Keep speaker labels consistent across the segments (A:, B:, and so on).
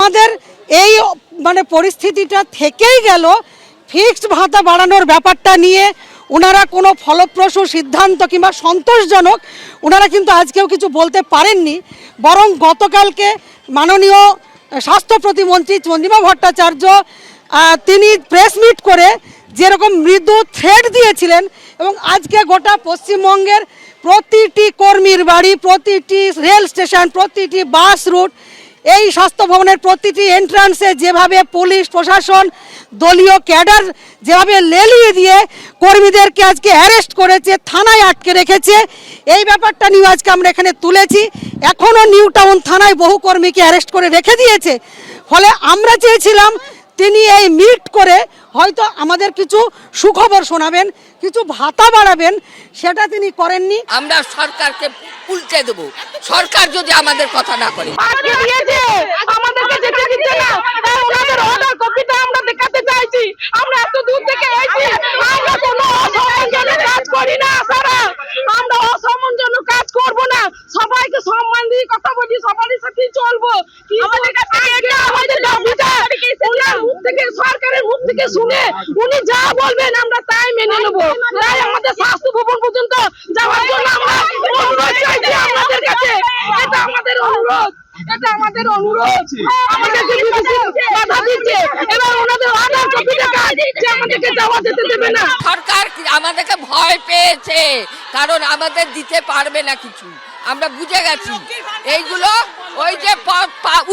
A: আমাদের এই মানে পরিস্থিতিটা থেকেই গেল। ফিক্সড ভাতা বাড়ানোর ব্যাপারটা নিয়ে ওনারা কোনো ফলপ্রসূ সিদ্ধান্ত কিংবা সন্তোষজনক ওনারা কিন্তু আজকেও কিছু বলতে পারেননি। বরং গতকালকে মাননীয় স্বাস্থ্য প্রতিমন্ত্রী চন্দ্রিমা ভট্টাচার্য তিনি প্রেস মিট করে যেরকম মৃদু থ্রেট দিয়েছিলেন, এবং আজকে গোটা পশ্চিমবঙ্গের প্রতিটি কর্মীর বাড়ি, প্রতিটি রেল স্টেশন, প্রতিটি বাস রুট, এই স্বাস্থ্য ভবনের প্রতিটি এন্ট্রান্সে যেভাবে পুলিশ প্রশাসন দলীয় ক্যাডার যেভাবে লেলিয়ে দিয়ে কর্মীদেরকে আজকে অ্যারেস্ট করেছে, থানায় আটকে রেখেছে, এই ব্যাপারটা নিয়ে আজকে আমরা এখানে তুলেছি। এখনও নিউ টাউন থানায় বহু কর্মীকে অ্যারেস্ট করে রেখে দিয়েছে। ফলে আমরা চেয়েছিলাম তিনি এই মিট করে হয়তো আমাদের কিছু সুখবর শোনাবেন, কিছু ভাতা বাড়াবেন, সেটা তিনি করেননি।
B: আমরা সরকারকে উল্টে দেব সরকার যদি আমাদের কথা না করে।
C: আমাদেরকে যেতে দিচ্ছে না, ওনাদের অর্ডার কপিটা আমরা দেখাতে চাইছি। আমরা এত দূর থেকে এসেছি, আমরা কোনো অসম্মানজনক কাজ করি না সারা, আমরা অসম্মানজনক কাজ করব না, সবাইকে সম্মান দিয়ে কথা বলি, সবারই সাথে চলবো। আমাদের কাছে আমাদের দাবিটা ওনার মুখ থেকে, সরকারের মুখ থেকে শুনে উনি যা বলবেন আমরা তাই মেনে নেব। তাই আমাদের স্বাস্থ্য ভবন পর্যন্ত যাওয়ার জন্য আমরা অনুরোধ চাইছি আপনাদের কাছে। এটা আমাদের অনুরোধ, এটা আমাদের অনুরোধ। আমাদেরকে বাধা দিচ্ছে এবং ওনাদের অর্ডার কপিটা যে আমাদেরকে যাওয়া যেতে দেবে না।
B: সরকার আমাদেরকে ভয় পেয়েছে, কারণ আমাদের দিতে পারবে না কিছু, আমরা বুঝে গেছি। এইগুলো ওই যে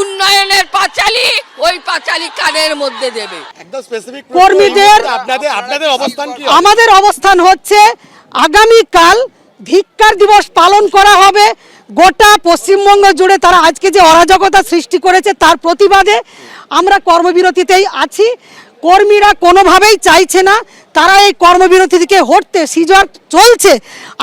B: উন্নয়নের পাঁচালী, ওই পাঁচালী কানের মধ্যে দেবে।
D: একদম স্পেসিফিক
A: কর্মীদের
D: আপনাদের অবস্থান কি?
A: আমাদের অবস্থান হচ্ছে আগামীকাল ধিক্কার দিবস পালন করা হবে গোটা পশ্চিমবঙ্গ জুড়ে। তারা আজকে যে অরাজকতা সৃষ্টি করেছে তার প্রতিবাদে আমরা কর্মবিরতিতেই আছি। কর্মীরা কোনোভাবেই চাইছে না তারা এই কর্মবিরতি থেকে হটতে। সিজন চলছে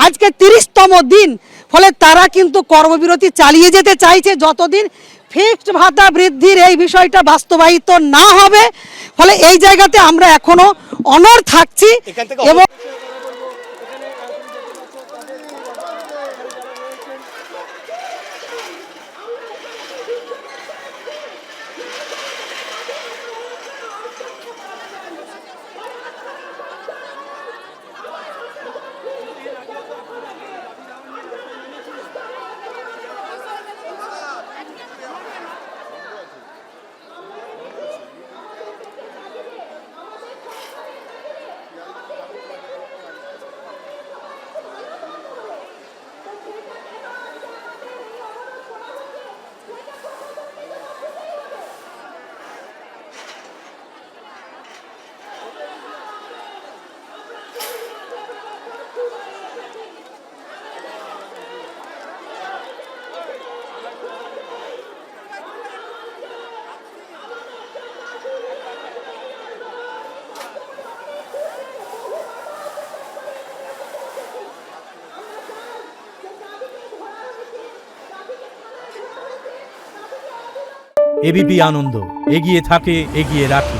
A: আজকে 30তম দিন, ফলে তারা কিন্তু কর্মবিরতি চালিয়ে যেতে চাইছে যতদিন ফিক্সড ভাতা বৃদ্ধির এই বিষয়টা বাস্তবায়িত না হবে। ফলে এই জায়গাতে আমরা এখনো অনড় থাকছি এবং
E: এবিপি আনন্দ, এগিয়ে থাকে, এগিয়ে রাখে।